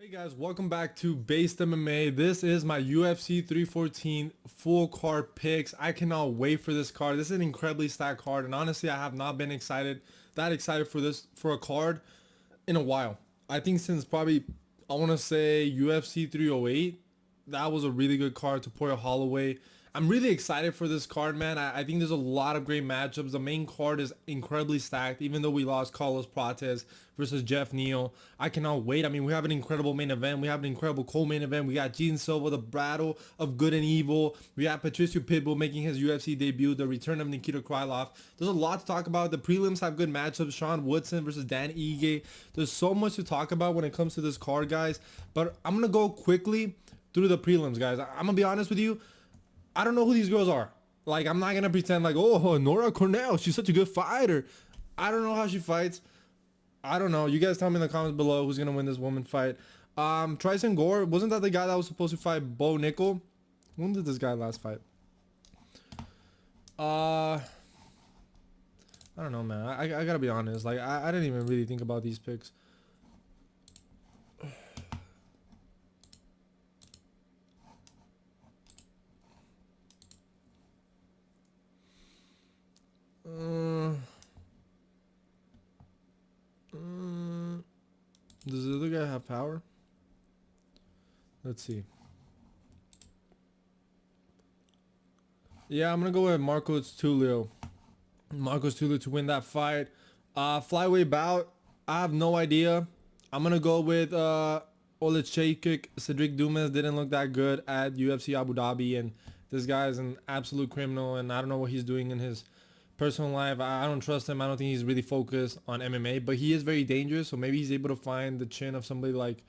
Hey guys, welcome back to Based MMA. This is my UFC 314 full card picks. I cannot wait for this card. This is an incredibly stacked card, and honestly, I have not been that excited for a card in a while. I think since probably I want to say UFC 308, that was a really good card to Poirier Holloway. I'm really excited for this card, man. I think there's a lot of great matchups. The main card is incredibly stacked, even though we lost Carlos Prates versus Jeff Neal. I cannot wait. I mean, we have an incredible main event. We have an incredible co-main event. We got Gene Silva, the battle of good and evil. We have Patricio Pitbull making his UFC debut, the return of Nikita Krylov. There's a lot to talk about. The prelims have good matchups. Sean Woodson versus Dan Ige. There's so much to talk about when it comes to this card, guys. But I'm going to go quickly through the prelims, guys. I'm going to be honest with you. I don't know who these girls are. Like, I'm not going to pretend like, oh, Nora Cornell, she's such a good fighter. I don't know how she fights. I don't know. You guys tell me in the comments below who's going to win this woman fight. Tryson Gore, wasn't that the guy that was supposed to fight Bo Nickel? When did this guy last fight? I don't know, man. I got to be honest. Like, I didn't even really think about these picks. Does the other guy have power? Let's see. Yeah, I'm gonna go with Marcos Tulio. Marcos Tulio to win that fight. Flyweight bout, I have no idea. I'm gonna go with Olechaychik. Cedric Dumas didn't look that good at UFC Abu Dhabi, and this guy is an absolute criminal, and I don't know what he's doing in his personal life. I don't trust him. I don't think he's really focused on MMA, but he is very dangerous, so maybe he's able to find the chin of somebody like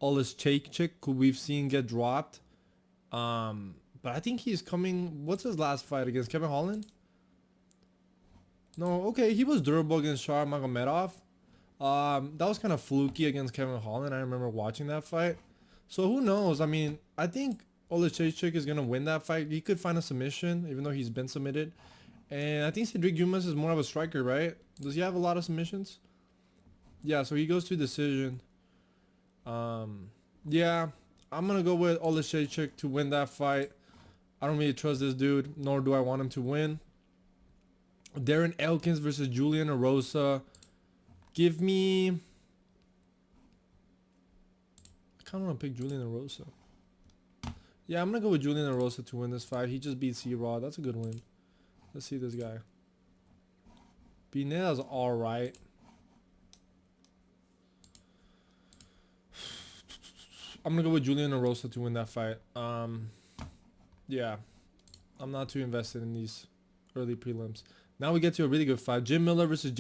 Olechaychik, who we've seen get dropped. But I think he's coming. What's his last fight against Kevin Holland? No, okay, he was durable against Shar Magomedov. That was kind of fluky against Kevin Holland. I remember watching that fight. So who knows? I mean, I think Olechaychik is gonna win that fight. He could find a submission, even though he's been submitted. And I think Cedric Dumas is more of a striker, right? Does he have a lot of submissions? Yeah, so he goes to decision. Yeah, I'm going to go with Olechaychik to win that fight. I don't really trust this dude, nor do I want him to win. Darren Elkins versus Julian Erosa. Give me... I kind of want to pick Julian Erosa. Yeah, I'm going to go with Julian Erosa to win this fight. He just beat C-Raw. That's a good win. Let's see this guy. Pineda's alright. I'm gonna go with Julian Erosa to win that fight. Yeah. I'm not too invested in these early prelims. Now we get to a really good fight. Jim Miller versus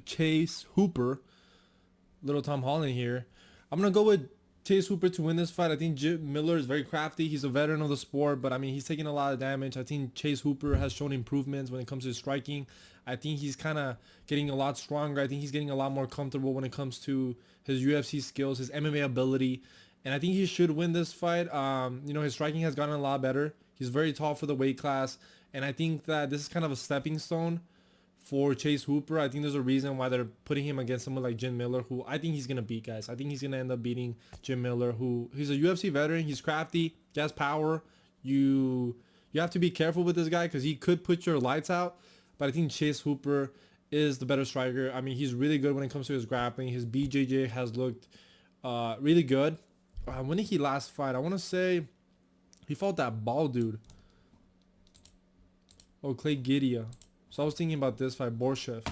Chase Hooper. Little Tom Holland here. I'm gonna go with Chase Hooper to win this fight. I think Jim Miller is very crafty. He's a veteran of the sport, but I mean, he's taking a lot of damage. I think Chase Hooper has shown improvements when it comes to striking. I think he's kind of getting a lot stronger. I think he's getting a lot more comfortable when it comes to his UFC skills, his MMA ability, and I think he should win this fight. You know, his striking has gotten a lot better. He's very tall for the weight class, and I think that this is kind of a stepping stone for Chase Hooper. I think there's a reason why they're putting him against someone like Jim Miller, who I think he's going to beat, guys. I think he's going to end up beating Jim Miller, who he's a UFC veteran. He's crafty. He has power. You have to be careful with this guy because he could put your lights out. But I think Chase Hooper is the better striker. I mean, he's really good when it comes to his grappling. His BJJ has looked really good. When did he last fight? I want to say he fought that bald dude. Oh, Clay Gidia. So I was thinking about this fight, Borshev.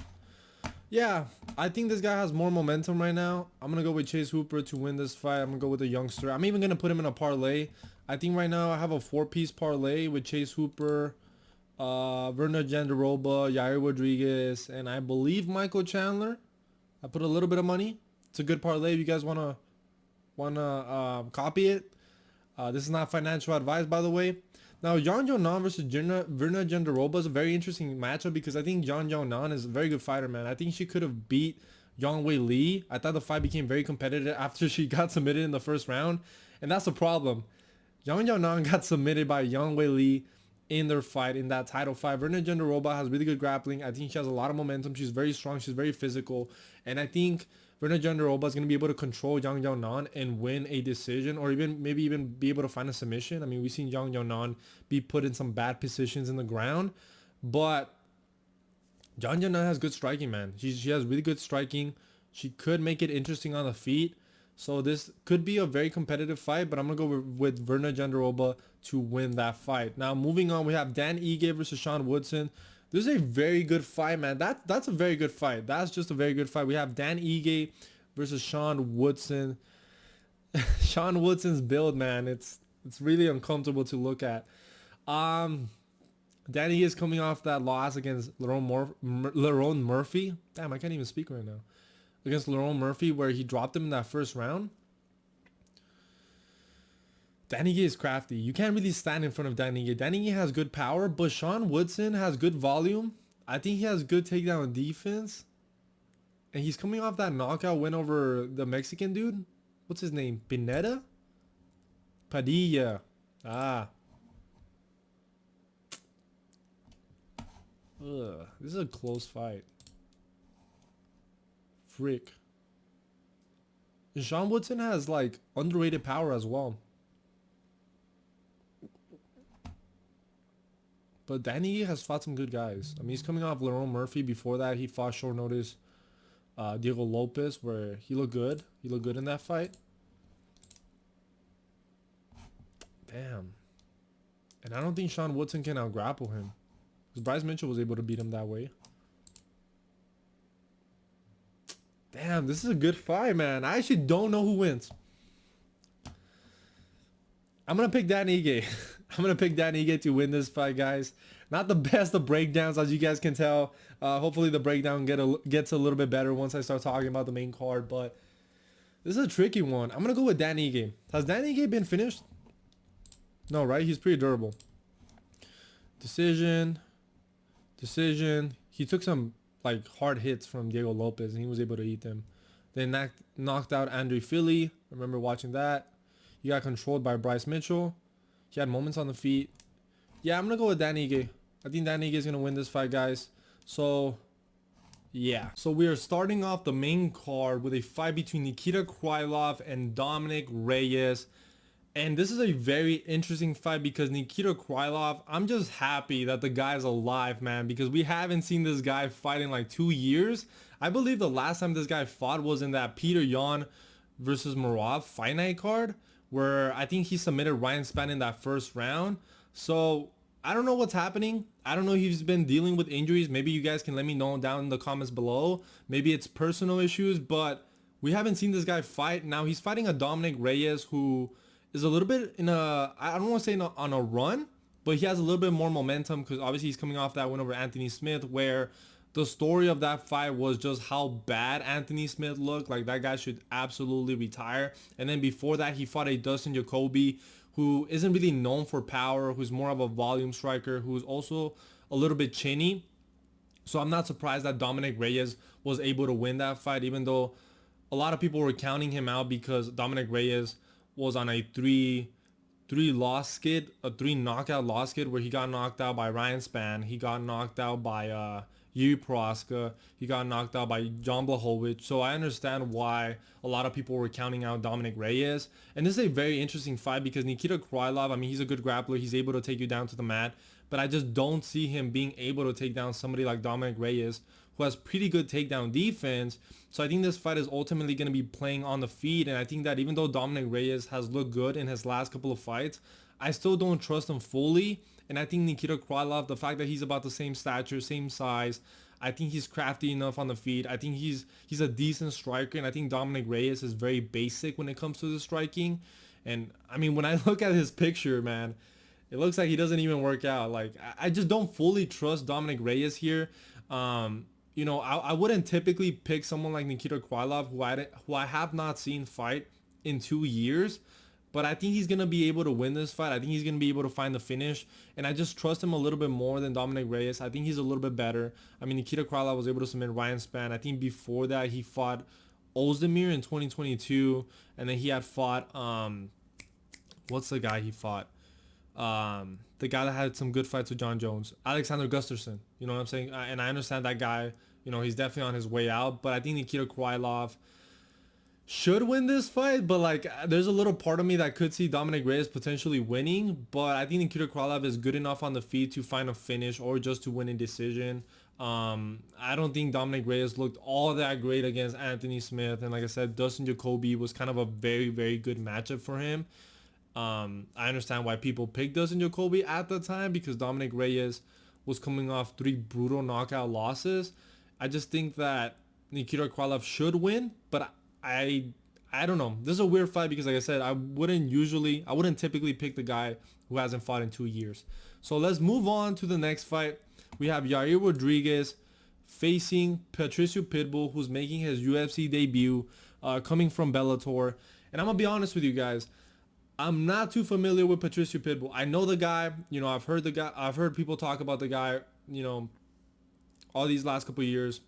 Yeah, I think this guy has more momentum right now. I'm going to go with Chase Hooper to win this fight. I'm going to go with a youngster. I'm even going to put him in a parlay. I think right now I have a 4-piece parlay with Chase Hooper, Werner Jandiroba, Yair Rodriguez, and I believe Michael Chandler. I put a little bit of money. It's a good parlay if you guys want to copy it. This is not financial advice, by the way. Now, Jan Jonan versus Werner Jandiroba is a very interesting matchup because I think Jan Jonan is a very good fighter, man. I think she could have beat Yang Wei Li. I thought the fight became very competitive after she got submitted in the first round, and that's the problem. Yang Jonan got submitted by Yang Wei Li in their fight, in that title fight. Virna Jandiroba has really good grappling. I think she has a lot of momentum. She's very strong. She's very physical. And I think Virna Jandiroba is going to be able to control Zhang Jiaonan and win a decision, or even maybe even be able to find a submission. I mean, we've seen Zhang Jiaonan be put in some bad positions in the ground, but Zhang Jiaonan has good striking, man. She has really good striking. She could make it interesting on the feet. So this could be a very competitive fight, but I'm going to go with Virna Jandiroba to win that fight. Now, moving on, we have Dan Ige versus Sean Woodson. This is a very good fight, man. That's a very good fight. That's just a very good fight. We have Dan Ige versus Sean Woodson. Sean Woodson's build, man, it's really uncomfortable to look at. Dan Ige is coming off that loss against Lerone Murphy. Damn, I can't even speak right now. Against Lerone Murphy, where he dropped him in that first round. Dan Ige is crafty. You can't really stand in front of Dan Ige. Dan Ige has good power, but Sean Woodson has good volume. I think he has good takedown defense. And he's coming off that knockout win over the Mexican dude. What's his name? Pineda? Padilla. Ah. Ugh. This is a close fight. Frick. And Sean Woodson has like underrated power as well. But Danny has fought some good guys. I mean, he's coming off Lerone Murphy. Before that, he fought short notice Diego Lopes, where he looked good. He looked good in that fight. Damn. And I don't think Sean Woodson can out-grapple him, because Bryce Mitchell was able to beat him that way. Damn, this is a good fight, man. I actually don't know who wins. I'm going to pick Dan Ige. I'm going to pick Dan Ige to win this fight, guys. Not the best of breakdowns, as you guys can tell. Hopefully the breakdown gets a little bit better once I start talking about the main card. But this is a tricky one. I'm going to go with Dan Ige. Has Dan Ige been finished? No, right? He's pretty durable. Decision. He took some like hard hits from Diego Lopes, and he was able to eat them. Then knocked out Andre Philly. Remember watching that. He got controlled by Bryce Mitchell. He had moments on the feet. Yeah, I'm going to go with Dan Ige. I think Dan Ige is going to win this fight, guys. So, yeah. So we are starting off the main card with a fight between Nikita Krylov and Dominic Reyes. And this is a very interesting fight because Nikita Krylov, I'm just happy that the guy's alive, man, because we haven't seen this guy fight in like 2 years. I believe the last time this guy fought was in that Peter Yan versus Murad fight night card, where I think he submitted Ryan Spann in that first round. So I don't know what's happening. I don't know if he's been dealing with injuries. Maybe you guys can let me know down in the comments below. Maybe it's personal issues, but we haven't seen this guy fight. Now he's fighting a Dominic Reyes who is a little bit in a, I don't want to say on a run, but he has a little bit more momentum because obviously he's coming off that win over Anthony Smith, where the story of that fight was just how bad Anthony Smith looked. Like, that guy should absolutely retire. And then before that, he fought a Dustin Jacoby who isn't really known for power, who's more of a volume striker, who's also a little bit chinny. So I'm not surprised that Dominic Reyes was able to win that fight, even though a lot of people were counting him out because Dominic Reyes was on a three knockout loss skid where he got knocked out by Ryan Spann. He got knocked out by Yuri Prohaska. He got knocked out by John Blachowicz. So I understand why a lot of people were counting out Dominic Reyes. And this is a very interesting fight because Nikita Krylov, I mean, he's a good grappler. He's able to take you down to the mat. But I just don't see him being able to take down somebody like Dominic Reyes, who has pretty good takedown defense. So I think this fight is ultimately going to be playing on the feet. And I think that even though Dominic Reyes has looked good in his last couple of fights, I still don't trust him fully. And I think Nikita Krylov, the fact that he's about the same stature, same size, I think he's crafty enough on the feet. I think he's a decent striker. And I think Dominic Reyes is very basic when it comes to the striking. And I mean, when I look at his picture, man, it looks like he doesn't even work out. Like, I just don't fully trust Dominic Reyes here. You know, I wouldn't typically pick someone like Nikita Krylov, who I have not seen fight in 2 years. But I think he's going to be able to win this fight. I think he's going to be able to find the finish. And I just trust him a little bit more than Dominic Reyes. I think he's a little bit better. I mean, Nikita Krylov was able to submit Ryan Spann. I think before that, he fought Ozdemir in 2022. And then he had fought, what's the guy he fought? The guy that had some good fights with John Jones, Alexander Gustafsson. You know what I'm saying? And I understand that guy. You know, he's definitely on his way out. But I think Nikita Krylov should win this fight, but like there's a little part of me that could see Dominic Reyes potentially winning, but I think Nikita Krylov is good enough on the feet to find a finish or just to win a decision. I don't think Dominic Reyes looked all that great against Anthony Smith, and like I said, Dustin Jacoby was kind of a very, very good matchup for him. I understand why people picked Dustin Jacoby at the time, because Dominic Reyes was coming off 3 brutal knockout losses. I just think that Nikita Krylov should win, but I don't know. This is a weird fight because, like I said, I wouldn't typically pick the guy who hasn't fought in 2 years. So let's move on to the next fight. We have Yair Rodriguez facing Patricio Pitbull, who's making his UFC debut, coming from Bellator. And I'm gonna be honest with you guys, I'm not too familiar with Patricio Pitbull. I know the guy. You know, I've heard people talk about the guy. You know, all these last couple of years.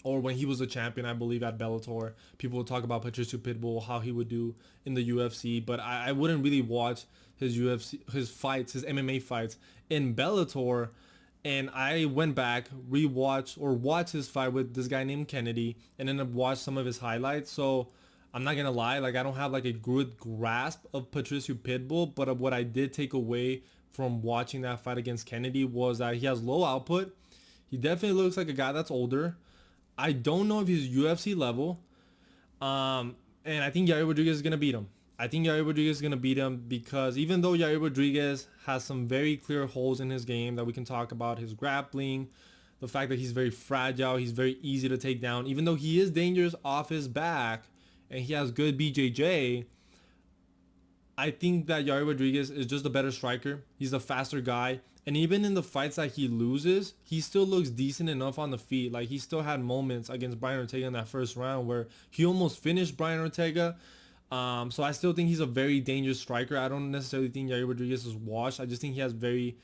Or when he was a champion, I believe, at Bellator. People would talk about Patricio Pitbull, how he would do in the UFC. But I wouldn't really watch his MMA fights in Bellator. And I went back, watched his fight with this guy named Kennedy, and then I watched some of his highlights. So I'm not going to lie, like I don't have like a good grasp of Patricio Pitbull. But what I did take away from watching that fight against Kennedy was that he has low output. He definitely looks like a guy that's older. I don't know if he's UFC level. And I think Yair Rodriguez is going to beat him. I think Yair Rodriguez is going to beat him because even though Yair Rodriguez has some very clear holes in his game that we can talk about, his grappling, the fact that he's very fragile, he's very easy to take down, even though he is dangerous off his back and he has good BJJ, I think that Yair Rodriguez is just a better striker. He's a faster guy. And even in the fights that he loses, he still looks decent enough on the feet. Like, he still had moments against Brian Ortega in that first round where he almost finished Brian Ortega. So I still think he's a very dangerous striker. I don't necessarily think Yair Rodriguez is washed. I just think he has very,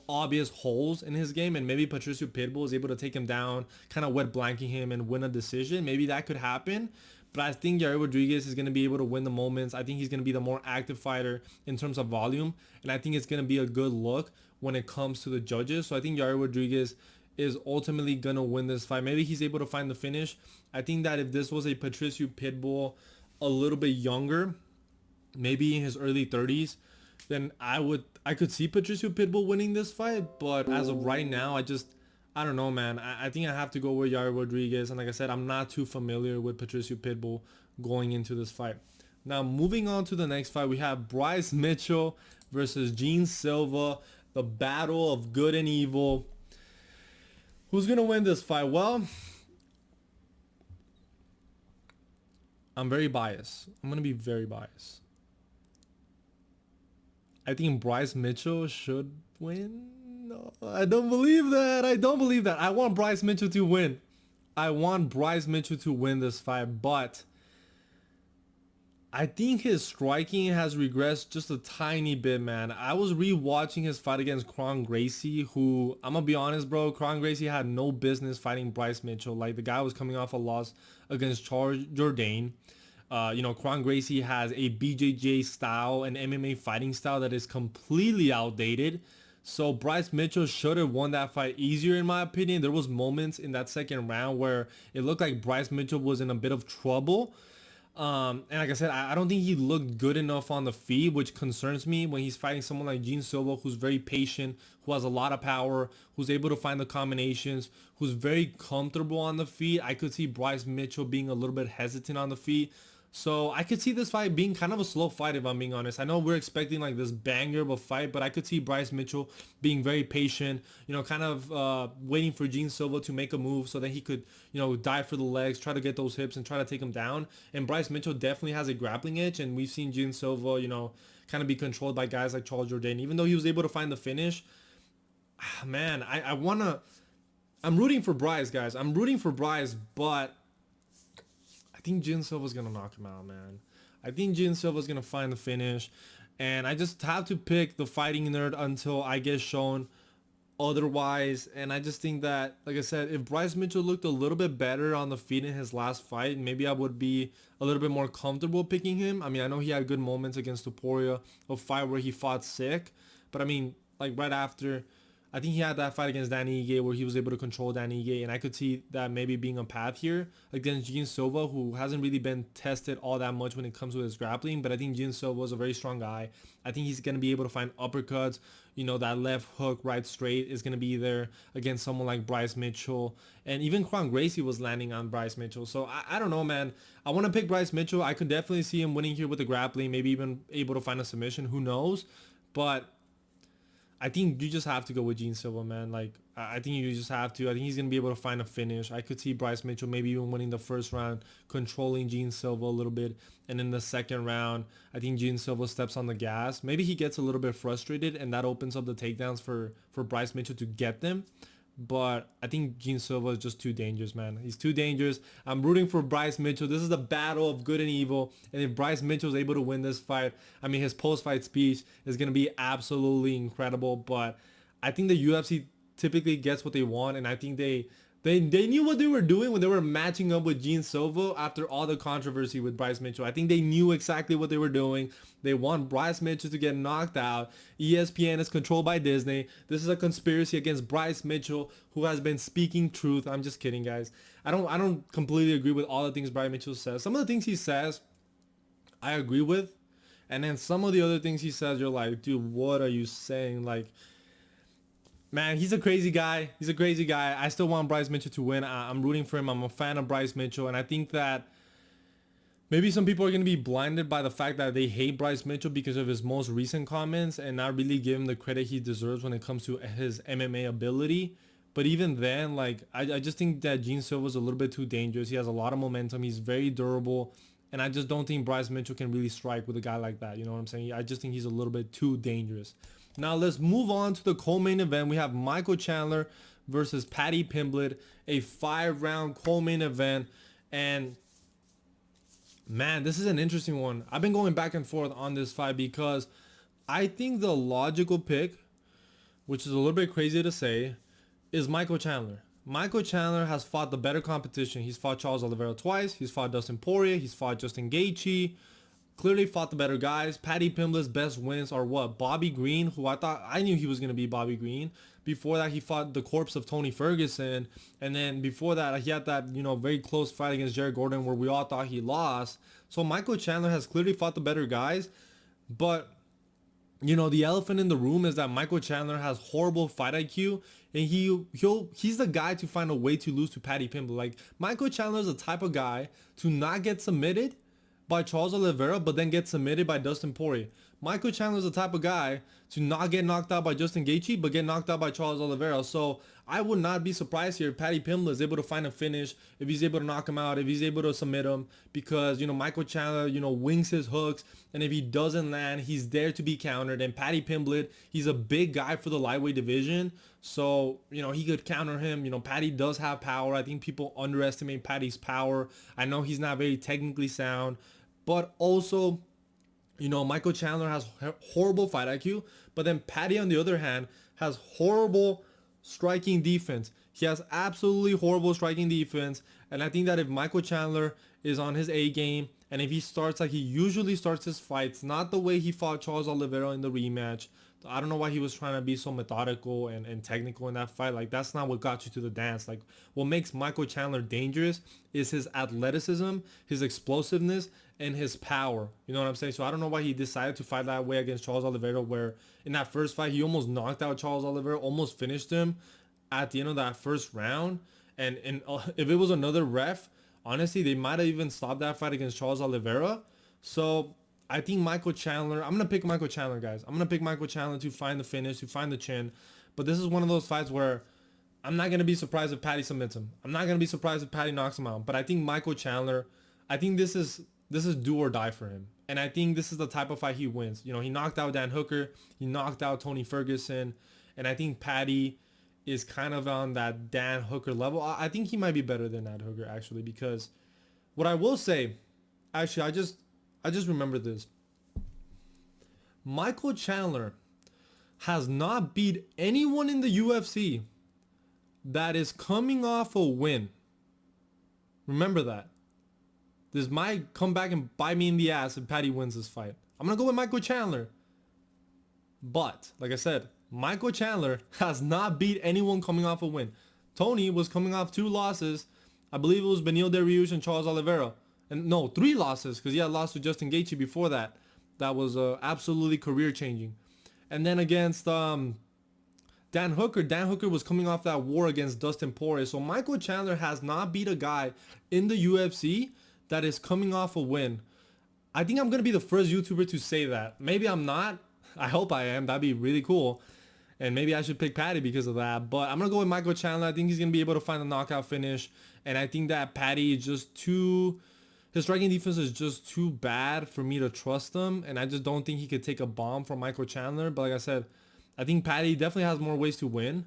obvious holes in his game. And maybe Patricio Pitbull is able to take him down, kind of wet blanking him and win a decision. Maybe that could happen. But I think Yair Rodriguez is going to be able to win the moments. I think he's going to be the more active fighter in terms of volume. And I think it's going to be a good look when it comes to the judges. So I think Yair Rodriguez is ultimately going to win this fight. Maybe he's able to find the finish. I think that if this was a Patricio Pitbull a little bit younger, maybe in his early 30s, then I could see Patricio Pitbull winning this fight. But as of right now, I don't know, man. I think I have to go with Yair Rodriguez. And like I said, I'm not too familiar with Patricio Pitbull going into this fight. Now, moving on to the next fight, we have Bryce Mitchell versus Gene Silva. The battle of good and evil. Who's going to win this fight? Well, I'm very biased. I'm going to be very biased. I think Bryce Mitchell should win. No, I don't believe that. I want Bryce Mitchell to win. This fight, but I think his striking has regressed just a tiny bit, man. I was re-watching his fight against Kron Gracie, who, I'm going to be honest, bro, Kron Gracie had no business fighting Bryce Mitchell. Like, the guy was coming off a loss against Charles Jourdain. Kron Gracie has a BJJ style and MMA fighting style that is completely outdated. So Bryce Mitchell should have won that fight easier, in my opinion. There was moments in that second round where it looked like Bryce Mitchell was in a bit of trouble. And like I said, I don't think he looked good enough on the feet, which concerns me when he's fighting someone like Gene Silva, who's very patient, who has a lot of power, who's able to find the combinations, who's very comfortable on the feet. I could see Bryce Mitchell being a little bit hesitant on the feet. So I could see this fight being kind of a slow fight, if I'm being honest. I know we're expecting like this banger of a fight, but I could see Bryce Mitchell being very patient, kind of waiting for Gene Silva to make a move so that he could, dive for the legs, try to get those hips and try to take him down. And Bryce Mitchell definitely has a grappling edge, and we've seen Gene Silva, kind of be controlled by guys like Charles Jourdain. Even though he was able to find the finish, man, I'm rooting for Bryce, guys. I'm rooting for Bryce, but I think Gene Silva's going to knock him out, man. I think Gene Silva's going to find the finish. And I just have to pick the fighting nerd until I get shown otherwise. And I just think that, like I said, if Bryce Mitchell looked a little bit better on the feet in his last fight, maybe I would be a little bit more comfortable picking him. I mean, I know he had good moments against Topuria, a fight where he fought sick, but I mean, like right after, I think he had that fight against Danny Ige where he was able to control Danny Ige, and I could see that maybe being a path here against Gene Silva, who hasn't really been tested all that much when it comes to his grappling. But I think Gene Silva is a very strong guy. I think he's going to be able to find uppercuts. You know, that left hook, right straight is going to be there against someone like Bryce Mitchell. And even Kron Gracie was landing on Bryce Mitchell. So I don't know, man. I want to pick Bryce Mitchell. I could definitely see him winning here with the grappling, maybe even able to find a submission. Who knows? But I think you just have to go with Gene Silva, man. Like, I think you just have to. I think he's going to be able to find a finish. I could see Bryce Mitchell maybe even winning the first round, controlling Gene Silva a little bit. And in the second round, I think Gene Silva steps on the gas. Maybe he gets a little bit frustrated, and that opens up the takedowns for Bryce Mitchell to get them. But I think Gene Silva is just too dangerous, man. He's too dangerous. I'm rooting for Bryce Mitchell. This is the battle of good and evil. And if Bryce Mitchell is able to win this fight, I mean, his post-fight speech is going to be absolutely incredible. But I think the UFC typically gets what they want. And I think they knew what they were doing when they were matching up with Gene Silva after all the controversy with Bryce Mitchell. I think they knew exactly what they were doing. They want Bryce Mitchell to get knocked out. ESPN is controlled by Disney. This is a conspiracy against Bryce Mitchell, who has been speaking truth. I'm just kidding, guys. I don't completely agree with all the things Bryce Mitchell says. Some of the things he says, I agree with. And then some of the other things he says, you're like, dude, what are you saying? Like, man, he's a crazy guy. He's a crazy guy. I still want Bryce Mitchell to win. I'm rooting for him. I'm a fan of Bryce Mitchell. And I think that maybe some people are going to be blinded by the fact that they hate Bryce Mitchell because of his most recent comments and not really give him the credit he deserves when it comes to his MMA ability. But even then, like, I just think that Gene Silva is a little bit too dangerous. He has a lot of momentum. He's very durable. And I just don't think Bryce Mitchell can really strike with a guy like that. You know what I'm saying? I just think he's a little bit too dangerous. Now let's move on to the co-main event. We have Michael Chandler versus Paddy Pimblett, a 5-round co-main event. And man, this is an interesting one. I've been going back and forth on this fight because I think the logical pick, which is a little bit crazy to say, is Michael Chandler. Michael Chandler has fought the better competition. He's fought Charles Oliveira twice. He's fought Dustin Poirier. He's fought Justin Gaethje. Clearly fought the better guys. Paddy Pimblett's best wins are what? Bobby Green, who I knew he was going to be Bobby Green. Before that, he fought the corpse of Tony Ferguson. And then before that, he had that, very close fight against Jared Gordon where we all thought he lost. So Michael Chandler has clearly fought the better guys. But, the elephant in the room is that Michael Chandler has horrible fight IQ. And he's the guy to find a way to lose to Paddy Pimblett. Like, Michael Chandler is the type of guy to not get submitted by Charles Oliveira, but then get submitted by Dustin Poirier. Michael Chandler is the type of guy to not get knocked out by Justin Gaethje, but get knocked out by Charles Oliveira. So I would not be surprised here if Paddy Pimblett is able to find a finish, if he's able to knock him out, if he's able to submit him, because, Michael Chandler, wings his hooks, and if he doesn't land, he's there to be countered. And Paddy Pimblett, he's a big guy for the lightweight division, so, he could counter him. Paddy does have power. I think people underestimate Paddy's power. I know he's not very technically sound, but also, Michael Chandler has horrible fight IQ, but then Paddy, on the other hand, has horrible striking defense. He has absolutely horrible striking defense, and I think that if Michael Chandler is on his A game, and if he starts like he usually starts his fights, not the way he fought Charles Oliveira in the rematch. I don't know why he was trying to be so methodical and technical in that fight. Like, that's not what got you to the dance. Like, what makes Michael Chandler dangerous is his athleticism, his explosiveness, and his power. You know what I'm saying? So I don't know why he decided to fight that way against Charles Oliveira, where in that first fight, he almost knocked out Charles Oliveira, almost finished him at the end of that first round. And if it was another ref, honestly, they might have even stopped that fight against Charles Oliveira. So I think Michael Chandler, I'm going to pick Michael Chandler, guys. I'm going to pick Michael Chandler to find the finish, to find the chin. But this is one of those fights where I'm not going to be surprised if Paddy submits him. I'm not going to be surprised if Paddy knocks him out. But I think Michael Chandler, I think this is do or die for him. And I think this is the type of fight he wins. He knocked out Dan Hooker. He knocked out Tony Ferguson. And I think Paddy is kind of on that Dan Hooker level. I think he might be better than Dan Hooker, actually, because what I will say, actually, I just remember this. Michael Chandler has not beat anyone in the UFC that is coming off a win. Remember that. This might come back and bite me in the ass if Paddy wins this fight. I'm going to go with Michael Chandler. But, like I said, Michael Chandler has not beat anyone coming off a win. Tony was coming off 2 losses. I believe it was Beneil Dariush and Charles Oliveira. And no, 3 losses, because he had lost to Justin Gaethje before that. That was absolutely career-changing. And then against Dan Hooker. Dan Hooker was coming off that war against Dustin Poirier. So Michael Chandler has not beat a guy in the UFC that is coming off a win. I think I'm going to be the first YouTuber to say that. Maybe I'm not. I hope I am. That'd be really cool. And maybe I should pick Paddy because of that. But I'm going to go with Michael Chandler. I think he's going to be able to find a knockout finish. And I think that Paddy is just too... His striking defense is just too bad for me to trust him. And I just don't think he could take a bomb from Michael Chandler. But like I said, I think Paddy definitely has more ways to win.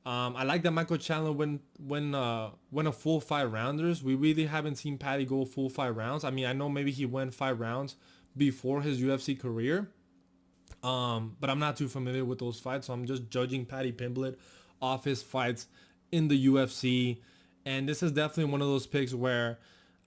I like that Michael Chandler win a full 5 rounders. We really haven't seen Paddy go full 5 rounds. I mean, I know maybe he went 5 rounds before his UFC career. But I'm not too familiar with those fights. So I'm just judging Paddy Pimblett off his fights in the UFC. And this is definitely one of those picks where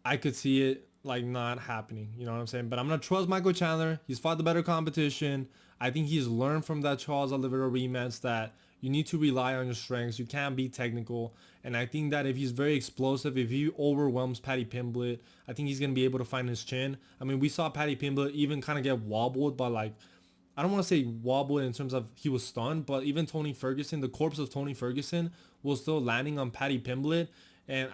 I could see it like not happening. You know what I'm saying? But I'm going to trust Michael Chandler. He's fought the better competition. I think he's learned from that Charles Oliveira rematch that you need to rely on your strengths. You can't be technical. And I think that if he's very explosive, if he overwhelms Paddy Pimblett, I think he's going to be able to find his chin. I mean, we saw Paddy Pimblett even kind of get wobbled by like, I don't want to say wobbled in terms of he was stunned, but even Tony Ferguson, the corpse of Tony Ferguson was still landing on Paddy Pimblett. And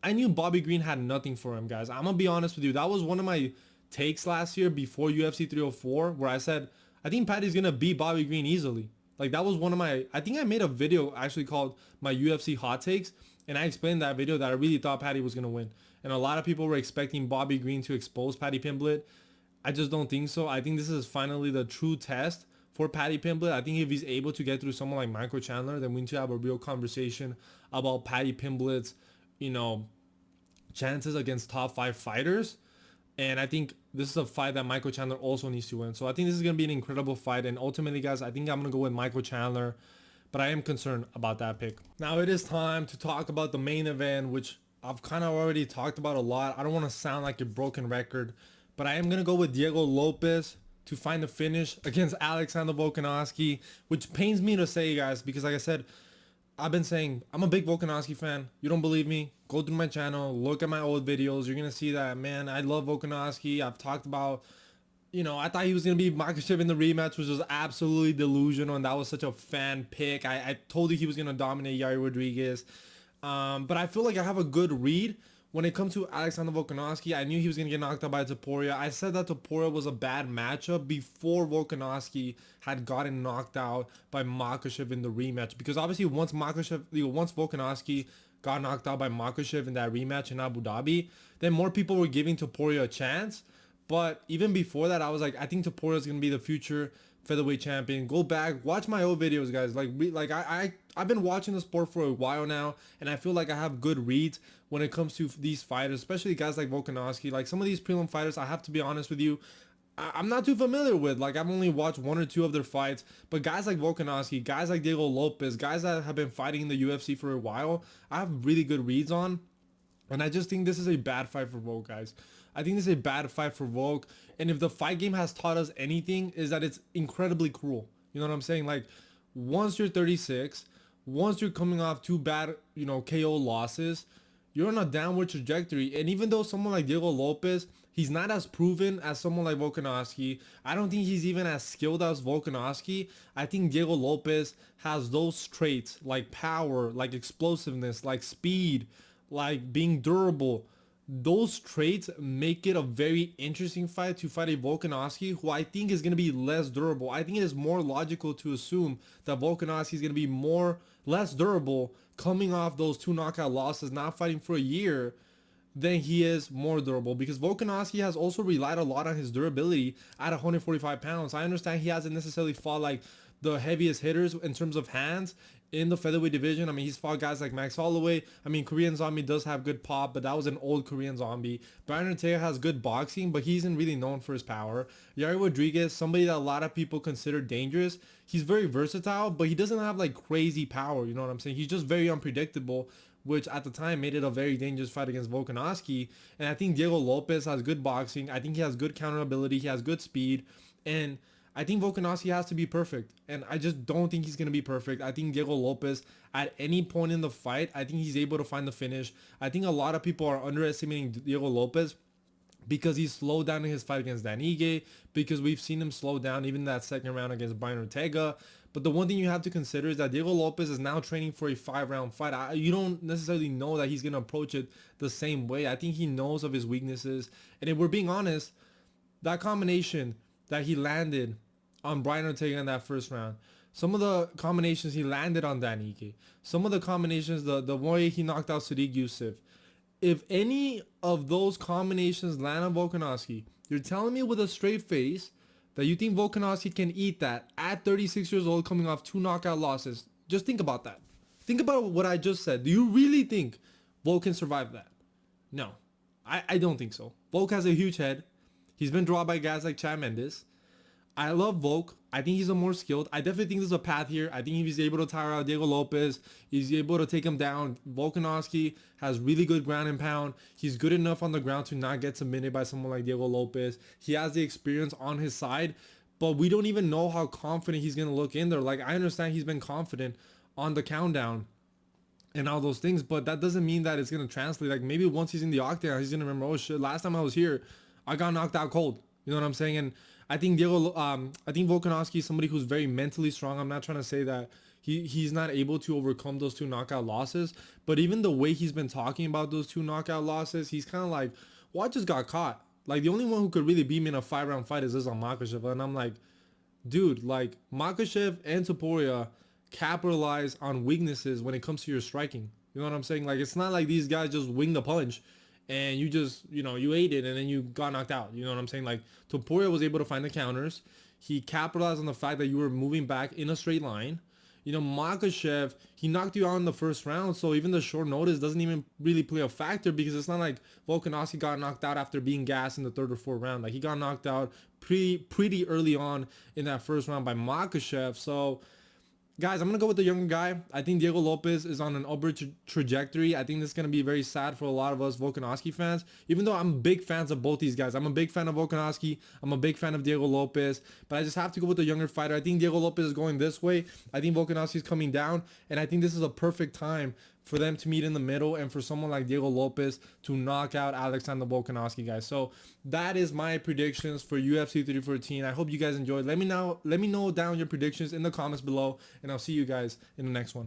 I knew Bobby Green had nothing for him, guys. I'm going to be honest with you. That was one of my takes last year before UFC 304 where I said, I think Paddy's going to beat Bobby Green easily. Like that was one of my, I think I made a video actually called my UFC hot takes. And I explained that video that I really thought Paddy was going to win. And a lot of people were expecting Bobby Green to expose Paddy Pimblett. I just don't think so. I think this is finally the true test for Paddy Pimblett. I think if he's able to get through someone like Michael Chandler, then we need to have a real conversation about Paddy Pimblett's, you know, chances against top 5 fighters. And I think this is a fight that Michael Chandler also needs to win. So I think this is going to be an incredible fight. And ultimately, guys, I think I'm going to go with Michael Chandler. But I am concerned about that pick. Now it is time to talk about the main event, which I've kind of already talked about a lot. I don't want to sound like a broken record. But I am going to go with Diego Lopes to find the finish against Alexander Volkanovoski. Which pains me to say, guys, because like I said, I've been saying I'm a big Volkanovoski fan. You don't believe me? Go through my channel, look at my old videos. You're going to see that, man, I love Volkanovoski. I've talked about, you know, I thought he was going to be Makhachev in the rematch, which was absolutely delusional. And that was such a fan pick. I told you he was going to dominate Yair Rodriguez. But I feel like I have a good read. When it comes to Alexander Volkanovoski, I knew he was going to get knocked out by Topuria. I said that Topuria was a bad matchup before Volkanovoski had gotten knocked out by Makhachev in the rematch. Because obviously once Volkanovoski got knocked out by Makhachev in that rematch in Abu Dhabi, then more people were giving Topuria a chance. But even before that, I was like, I think Topuria is going to be the future featherweight champion. Go back, watch my old videos, guys. I've been watching the sport for a while now, and I feel like I have good reads when it comes to these fighters, especially guys like Volkanovoski. Like some of these prelim fighters, I have to be honest with you, I'm not too familiar with. Like I've only watched 1 or 2 of their fights, but guys like Volkanovoski, guys like Diego Lopes, guys that have been fighting in the UFC for a while, I have really good reads on. And I just think this is a bad fight for Volk, guys. I think this is a bad fight for Volk. And if the fight game has taught us anything, is that it's incredibly cruel. You know what I'm saying? Like, once you're 36, once you're coming off 2 bad, you know, KO losses, you're on a downward trajectory. And even though someone like Diego Lopes, he's not as proven as someone like Volkanovoski, I don't think he's even as skilled as Volkanovoski. I think Diego Lopes has those traits like power, like explosiveness, like speed, like being durable. Those traits make it a very interesting fight to fight a Volkanovoski who I think is going to be less durable. I think it is more logical to assume that Volkanovoski is going to be less durable coming off those 2 knockout losses, not fighting for a year, than he is more durable, because Volkanovoski has also relied a lot on his durability at 145 pounds. I understand he hasn't necessarily fought like the heaviest hitters in terms of hands in the featherweight division. I mean, he's fought guys like Max Holloway. I mean, Korean Zombie does have good pop, but that was an old Korean Zombie. Brian Ortega has good boxing, but he isn't really known for his power. Yair Rodriguez, somebody that a lot of people consider dangerous. He's very versatile, but he doesn't have like crazy power. You know what I'm saying? He's just very unpredictable, which at the time made it a very dangerous fight against Volkanovski. And I think Diego Lopes has good boxing. I think he has good counter ability. He has good speed. And I think Volkanovski has to be perfect. And I just don't think he's going to be perfect. I think Diego Lopes, at any point in the fight, I think he's able to find the finish. I think a lot of people are underestimating Diego Lopes because he's slowed down in his fight against Dan Ige, because we've seen him slow down even that second round against Brian Ortega. But the one thing you have to consider is that Diego Lopes is now training for a 5-round fight. You don't necessarily know that he's going to approach it the same way. I think he knows of his weaknesses. And if we're being honest, that combination that he landed on Brian Ortega in that first round, some of the combinations he landed on Dan Ige, some of the combinations, the way he knocked out Sadiq Youssef, if any of those combinations land on Volkanovski, you're telling me with a straight face that you think Volkanovski can eat that at 36 years old, coming off 2 knockout losses? Just think about that. Think about what I just said. Do you really think Volk can survive that? No, I don't think so. Volk has a huge head. He's been drawn by guys like Chad Mendes. I love Volk. I think he's a more skilled. I definitely think there's a path here. I think if he's able to tire out Diego Lopes, he's able to take him down. Volkanovski has really good ground and pound. He's good enough on the ground to not get submitted by someone like Diego Lopes. He has the experience on his side, but we don't even know how confident he's going to look in there. Like, I understand he's been confident on the countdown and all those things, but that doesn't mean that it's going to translate. Like, maybe once he's in the octagon, he's going to remember, oh shit, last time I was here, I got knocked out cold. You know what I'm saying? And I think Volkanovski is somebody who's very mentally strong. I'm not trying to say that he's not able to overcome those 2 knockout losses, but even the way he's been talking about those 2 knockout losses, he's kind of like, well, I just got caught. Like, the only one who could really beat me in a 5-round fight is Islam Makhachev. And I'm like, dude, like, Makhachev and Topuria capitalize on weaknesses when it comes to your striking. You know what I'm saying? Like, it's not like these guys just wing the punch and you just, you ate it and then you got knocked out. You know what I'm saying? Like, Topuria was able to find the counters. He capitalized on the fact that you were moving back in a straight line. Makhachev, he knocked you out in the first round, so even the short notice doesn't even really play a factor, because it's not like Volkanovski got knocked out after being gassed in the 3rd or 4th round. Like, he got knocked out pretty early on in that first round by Makhachev. So, guys, I'm going to go with the younger guy. I think Diego Lopes is on an upward trajectory. I think this is going to be very sad for a lot of us Volkanovski fans, even though I'm big fans of both these guys. I'm a big fan of Volkanovski. I'm a big fan of Diego Lopes, but I just have to go with the younger fighter. I think Diego Lopes is going this way. I think Volkanovski is coming down, and I think this is a perfect time for them to meet in the middle and for someone like Diego Lopes to knock out Alexander Volkanovski, guys. So that is my predictions for UFC 314. I hope you guys enjoyed. Let me know down your predictions in the comments below, and I'll see you guys in the next one.